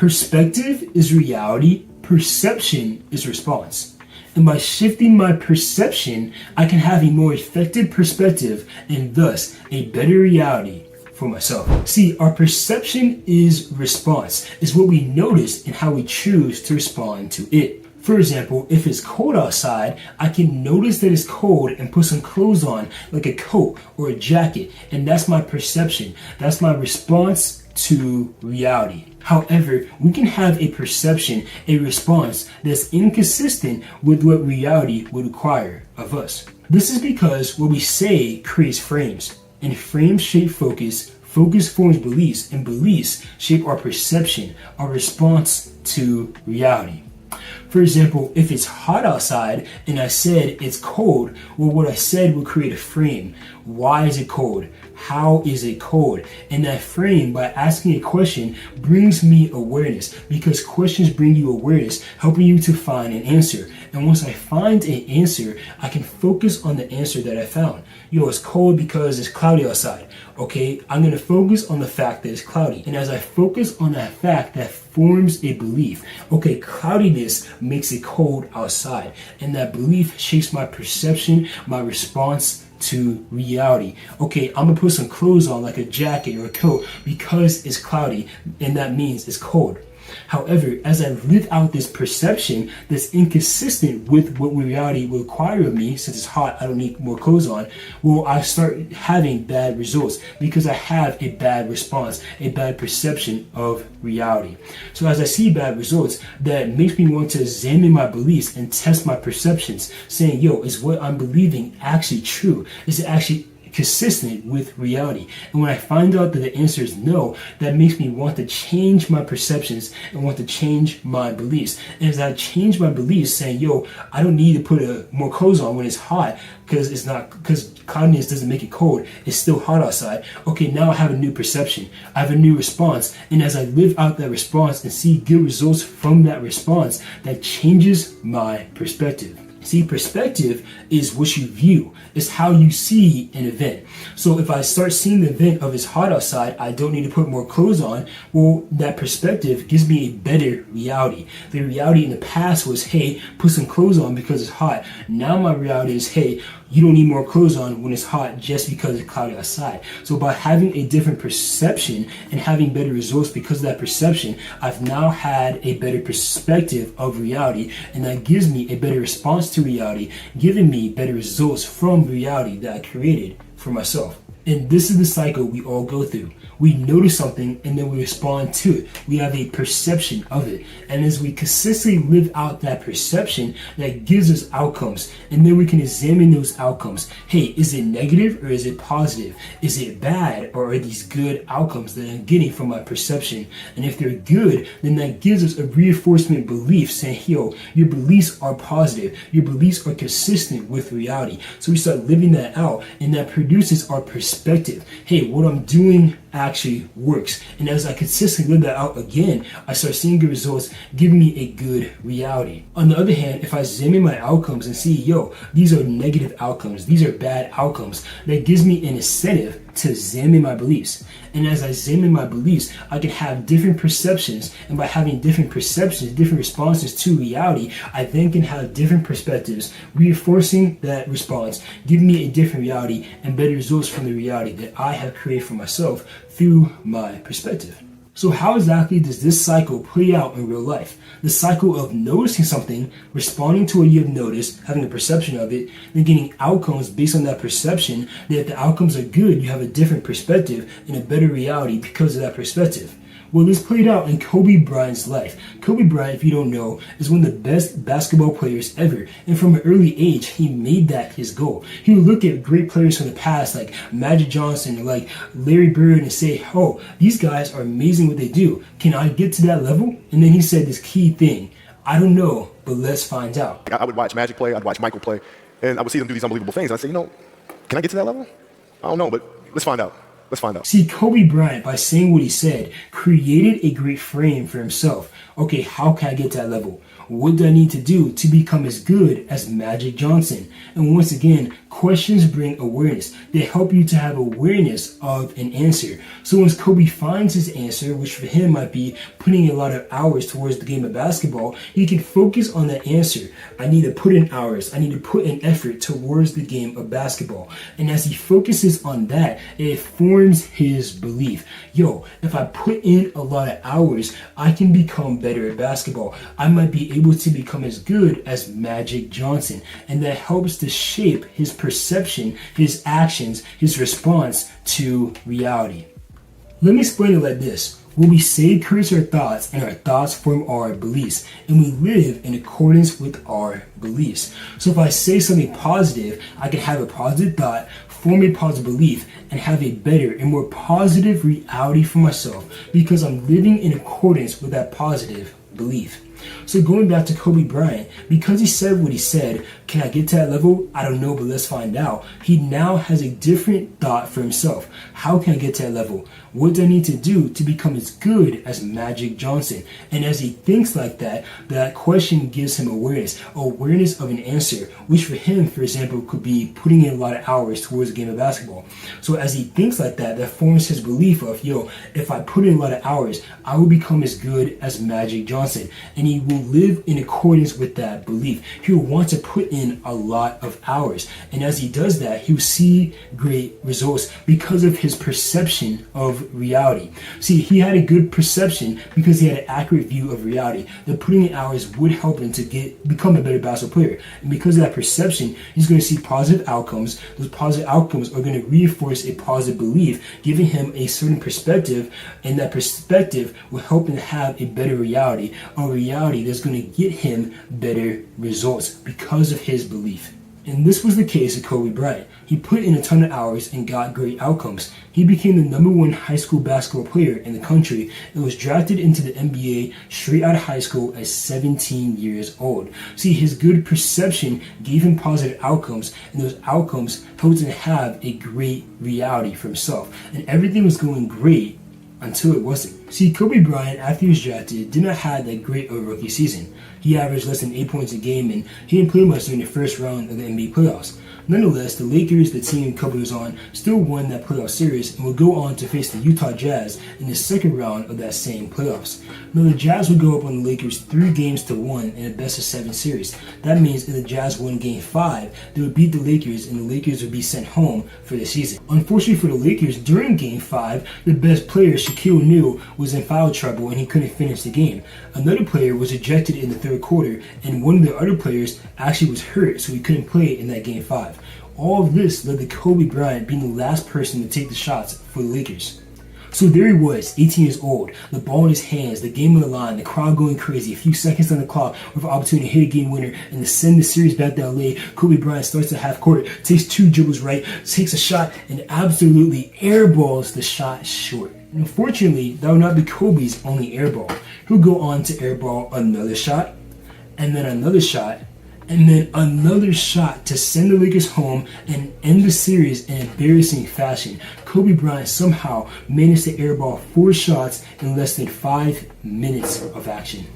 Perspective is reality, perception is response. And by shifting my perception, I can have a more effective perspective and thus a better reality for myself. See, our perception is response, is what we notice and how we choose to respond to it. For example, if it's cold outside, I can notice that it's cold and put some clothes on, like a coat or a jacket, and that's my perception. That's my response to reality. However, we can have a perception, a response that's inconsistent with what reality would require of us. This is because what we say creates frames, and frames shape focus, focus forms beliefs, and beliefs shape our perception, our response to reality. For example, if it's hot outside and I said it's cold, well, what I said will create a frame. Why is it cold? How is it cold? And that frame, by asking a question, brings me awareness, because questions bring you awareness, helping you to find an answer. And once I find an answer, I can focus on the answer that I found. It's cold because it's cloudy outside. Okay, I'm going to focus on the fact that it's cloudy. And as I focus on that fact, that forms a belief. Okay, cloudiness makes it cold outside. And that belief shapes my perception, my response to reality. Okay, I'm going to put some clothes on, like a jacket or a coat, because it's cloudy, and that means it's cold. However, as I live out this perception that's inconsistent with what reality will require of me, since it's hot, I don't need more clothes on, well, I start having bad results because I have a bad response, a bad perception of reality. So as I see bad results, that makes me want to examine my beliefs and test my perceptions, saying, is what I'm believing actually true? Is it actually consistent with reality? And when I find out that the answer is no, that makes me want to change my perceptions and want to change my beliefs. And as I change my beliefs, saying, I don't need to put more clothes on when it's hot, because cloudiness doesn't make it cold, it's still hot outside. Okay, now I have a new perception, I have a new response, and as I live out that response and see good results from that response, that changes my perspective. See, perspective is what you view. It's how you see an event. So if I start seeing the event of it's hot outside, I don't need to put more clothes on, well, that perspective gives me a better reality. The reality in the past was, hey, put some clothes on because it's hot. Now my reality is, hey, you don't need more clothes on when it's hot just because it's cloudy outside. So by having a different perception and having better results because of that perception, I've now had a better perspective of reality, and that gives me a better response to reality, giving me better results from reality that I created for myself. And this is the cycle we all go through. We notice something and then we respond to it. We have a perception of it. And as we consistently live out that perception, that gives us outcomes. And then we can examine those outcomes. Hey, is it negative or is it positive? Is it bad or are these good outcomes that I'm getting from my perception? And if they're good, then that gives us a reinforcement belief saying, your beliefs are positive. Your beliefs are consistent with reality. So we start living that out, and that produces our perspective. Hey, what I'm doing actually works. And as I consistently live that out again, I start seeing good results, giving me a good reality. On the other hand, if I examine my outcomes and see, these are negative outcomes, these are bad outcomes, that gives me an incentive to examine my beliefs. And as I examine my beliefs, I can have different perceptions. And by having different perceptions, different responses to reality, I then can have different perspectives, reinforcing that response, giving me a different reality and better results from the reality that I have created for myself through my perspective. So how exactly does this cycle play out in real life? The cycle of noticing something, responding to what you have noticed, having a perception of it, then getting outcomes based on that perception, that if the outcomes are good, you have a different perspective and a better reality because of that perspective. Well, this played out in Kobe Bryant's life. Kobe Bryant, if you don't know, is one of the best basketball players ever. And from an early age, he made that his goal. He would look at great players from the past, like Magic Johnson or like Larry Bird, and say, these guys are amazing what they do. Can I get to that level? And then he said this key thing, I don't know, but let's find out. I would watch Magic play, I'd watch Michael play, and I would see them do these unbelievable things. And I'd say, can I get to that level? I don't know, but let's find out. Let's find out. See, Kobe Bryant, by saying what he said, created a great frame for himself. Okay, how can I get to that level? What do I need to do to become as good as Magic Johnson? And once again, questions bring awareness. They help you to have awareness of an answer. So once Kobe finds his answer, which for him might be putting a lot of hours towards the game of basketball, he can focus on that answer. I need to put in hours. I need to put in effort towards the game of basketball. And as he focuses on that, it forms his belief. Yo, if I put in a lot of hours, I can become better at basketball. I might be able to become as good as Magic Johnson. And that helps to shape his perception, his actions, his response to reality. Let me explain it like this. What we say creates our thoughts, and our thoughts form our beliefs, and we live in accordance with our beliefs. So if I say something positive, I can have a positive thought, form a positive belief, and have a better and more positive reality for myself because I'm living in accordance with that positive belief. So going back to Kobe Bryant, because he said what he said, can I get to that level? I don't know, but let's find out. He now has a different thought for himself. How can I get to that level? What do I need to do to become as good as Magic Johnson? And as he thinks like that, that question gives him awareness of an answer, which for him, for example, could be putting in a lot of hours towards a game of basketball. So as he thinks like that, that forms his belief of, yo, if I put in a lot of hours, I will become as good as Magic Johnson. And he will live in accordance with that belief. He will want to put in a lot of hours. And as he does that, he will see great results because of his perception of reality. See, he had a good perception because he had an accurate view of reality. That putting in hours would help him to become a better basketball player. And because of that perception, he's going to see positive outcomes. Those positive outcomes are going to reinforce a positive belief, giving him a certain perspective, and that perspective will help him have a better reality, a reality that's going to get him better results because of his belief. And this was the case of Kobe Bryant. He put in a ton of hours and got great outcomes. He became the #1 high school basketball player in the country and was drafted into the NBA straight out of high school at 17 years old. See, his good perception gave him positive outcomes, and those outcomes helped him have a great reality for himself. And everything was going great until it wasn't. See, Kobe Bryant, after he was drafted, did not have that great of a rookie season. He averaged less than 8 points a game, and he didn't play much during the first round of the NBA playoffs. Nonetheless, the Lakers, the team Kobe was on, still won that playoff series and would go on to face the Utah Jazz in the second round of that same playoffs. Now, the Jazz would go up on the Lakers 3-1 in a best-of-7 series. That means if the Jazz won Game 5, they would beat the Lakers, and the Lakers would be sent home for the season. Unfortunately for the Lakers, during Game 5, the best player, Shaquille O'Neal, was in foul trouble and he couldn't finish the game. Another player was ejected in the third quarter, and one of the other players actually was hurt, so he couldn't play in that Game 5. All of this led to Kobe Bryant being the last person to take the shots for the Lakers. So there he was, 18 years old, the ball in his hands, the game on the line, the crowd going crazy, a few seconds on the clock with an opportunity to hit a game winner and to send the series back to LA. Kobe Bryant starts to half court, takes 2 dribbles right, takes a shot, and absolutely airballs the shot short. And unfortunately, that would not be Kobe's only airball. He'll go on to airball another shot, and then another shot, and then another shot to send the Lakers home and end the series in embarrassing fashion. Kobe Bryant somehow managed to airball 4 shots in less than 5 minutes of action.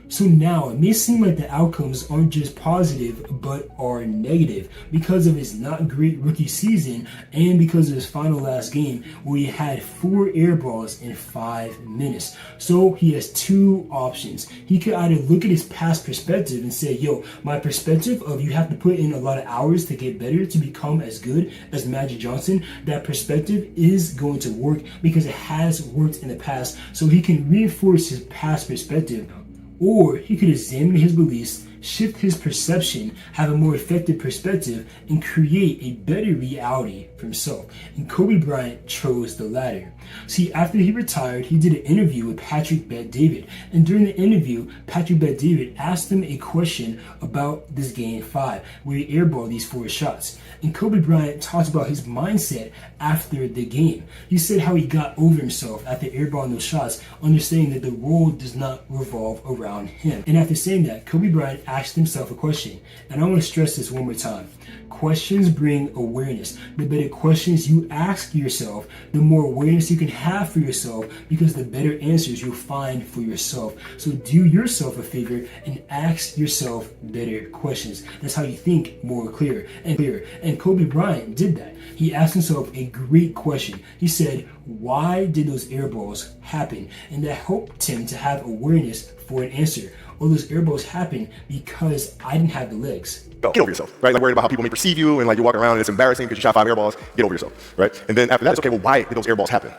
So now it may seem like the outcomes aren't just positive but are negative because of his not great rookie season and because of his final last game where he had 4 air balls in 5 minutes. So he has 2 options. He could either look at his past perspective and say, yo, my perspective of you have to put in a lot of hours to get better to become as good as Magic Johnson, that perspective is going to work because it has worked in the past, so he can reinforce his past perspective. Or he could examine his beliefs, shift his perception, have a more effective perspective, and create a better reality for himself. And Kobe Bryant chose the latter. See, after he retired, he did an interview with Patrick Bet-David. And during the interview, Patrick Bet-David asked him a question about this Game 5, where he airballed these 4 shots. And Kobe Bryant talked about his mindset after the game. He said how he got over himself after airballing those shots, understanding that the world does not revolve around him. And after saying that, Kobe Bryant asked himself a question. And I want to stress this one more time. Questions bring awareness. The better questions you ask yourself, the more awareness you can have for yourself, because the better answers you'll find for yourself. So do yourself a favor and ask yourself better questions. That's how you think more clear and clearer. And Kobe Bryant did that. He asked himself a great question. He said, why did those air balls happen? And that helped him to have awareness for an answer. All those air balls happened because I didn't have the legs. Get over yourself, right? Like worried about how people may perceive you, and like you're walking around and it's embarrassing because you shot 5 air balls. Get over yourself, right? And then after that, it's okay, well, why did those air balls happen?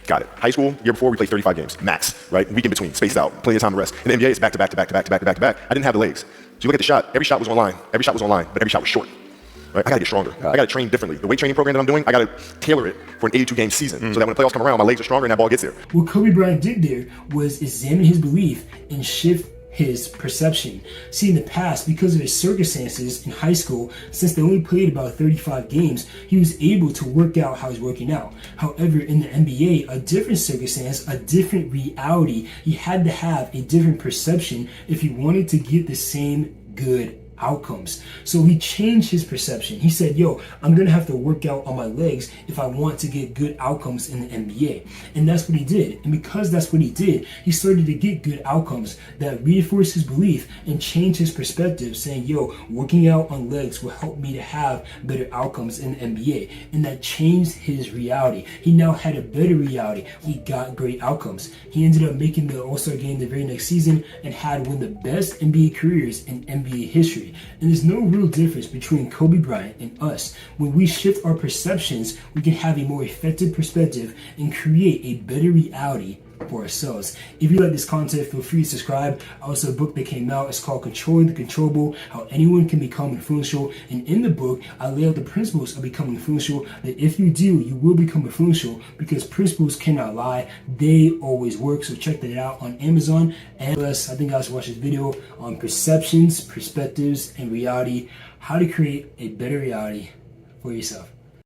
Got it. High school, year before, we played 35 games, max, right? Week in between, spaced out, plenty of time to rest. In the NBA, it's back to back to back to back to back to back to back. I didn't have the legs. So you look at the shot, every shot was online. Every shot was online, but every shot was short. Right? I gotta get stronger. I gotta train differently. The weight training program that I'm doing, I gotta tailor it for an 82-game season so that when the playoffs come around, my legs are stronger and that ball gets there. What Kobe Bryant did there was examine his belief and shift his perception. See, in the past, because of his circumstances in high school, since they only played about 35 games, he was able to work out how he's working out. However, in the NBA, a different circumstance, a different reality, he had to have a different perception if he wanted to get the same good outcomes. So he changed his perception. He said, yo, I'm going to have to work out on my legs if I want to get good outcomes in the NBA. And that's what he did. And because that's what he did, he started to get good outcomes that reinforced his belief and changed his perspective, saying, yo, working out on legs will help me to have better outcomes in the NBA. And that changed his reality. He now had a better reality. He got great outcomes. He ended up making the All-Star game the very next season and had one of the best NBA careers in NBA history. And there's no real difference between Kobe Bryant and us. When we shift our perceptions, we can have a more effective perspective and create a better reality for ourselves. If you like this content, feel free to subscribe. Also, a book that came out, it's called Controlling the Controllable, How Anyone Can Become Influential. And in the book, I lay out the principles of becoming influential, that if you do, you will become influential, because principles cannot lie. They always work. So check that out on Amazon. And plus, I think you guys should watch this video on perceptions, perspectives, and reality, how to create a better reality for yourself.